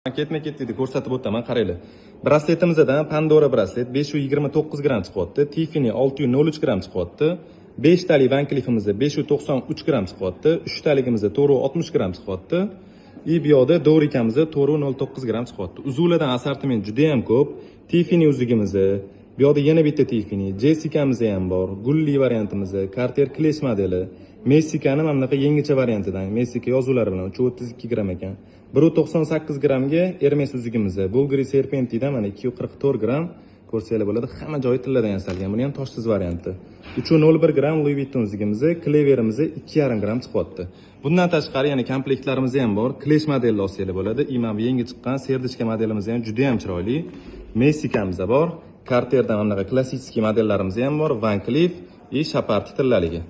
Ketma-ketlikda ko'rsatib o'taman, qaranglar. Brasletimizdan Pandora braslet 529 gram chiqyapti, Tiffany 603 gram chiqyapti, 5 talik Van Cleef'imizda 593 gram chiqyapti, 3 taligimizda 460 gram chiqyapti. Bu yoqda Doricamizda 409 gram chiqyapti. Uzuvlardan assortiment juda ham ko'p. Tiffany uzugimizda, bu yoqda yana bitta Tiffany, Jessica'mizda ham bor, Gulli variantimizda, Cartier Clash modeli, Meksikani mana bunaqa yangicha variantidan, Meksika yozuvlari bilan 332 gram ekan. 198 gramga Hermes uzugimizda, Bulgari Serpentidan mana 244 gram ko'rsanglar bo'ladi. Hamma joyi tilladan yasalgan. Buni ham toshsiz varianti. 301 gram Louis Vuitton uzugimizda, Clever'imizda 2,5 gram chiqyapti. Bundan tashqari yana komplektlarimiz ham bor. Clash modelni olsanglar bo'ladi. Imam yangi chiqqan Serdichka modelimiz ham juda ham chiroyli. Meksikamizda bor. Cartierdan mana bunaqa klassik modellarimiz ham bor. Van Cleef va Chaparti tillaligi.